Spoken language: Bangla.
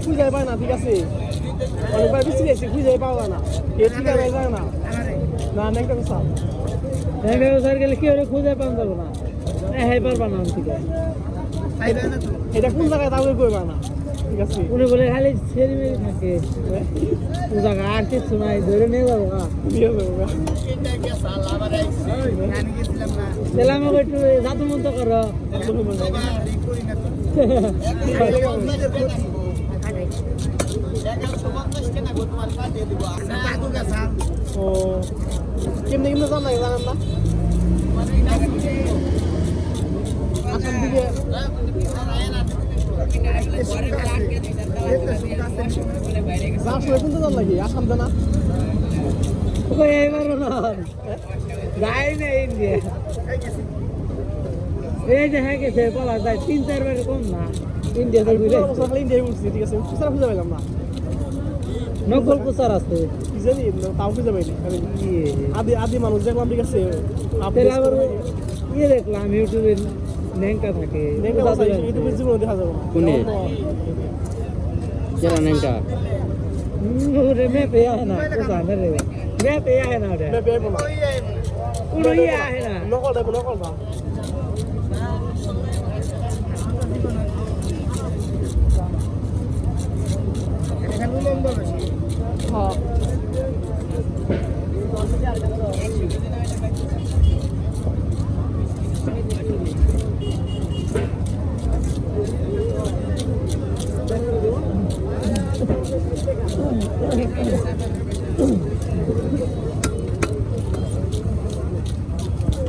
খুঁজে পায় না, ঠিক আছে অনেকবার বেশি গেছি, খুঁজে পাওয়া না যায় না না একটা কথা স্যার গেলে কি ওরে খুঁজে পাওয়া যাবে না, পারবা না থেকে এটা কোন জায়গায় তাহলে করবা না, ঠিক আছে উনি বলে খালি ছেড়ে মেরে থাকে ও জায়গা আর কিছু নাই, ধরে নিয়ে যাবো তাহলে আমাকে একটু জাদু মন্ত করো ও কেমনি কেমনি জান লাগে জানেন না আসাম দিকে আসলে কিন্তু জান লাগে আসাম জানা যাই না ইন্ডিয়া এই যে হ্যাঁ গেছে বলা যায় 3-4 বার কম না ইন্ডিয়া ইন্ডিয়ায় উঠছি, ঠিক আছে খুচরা খুঁজে পেলাম না, নকল প্রচার আছে কি জানি তাও খুঁজে পাইনি আদি আদি মানুষ দেখলাম, ঠিক আছে আবার ইয়ে দেখলাম ইউটিউবে ন্যাংটা থাকে ইউটিউবের জীবনে দেখা যাবে না কোনে যারা নেংটা রে মেপে আয় না প্রচার রে মেপে আয় না রে পেয়ে না পুরো ইয়ে আয় না নকল দেবো নকল না হ্যাঁ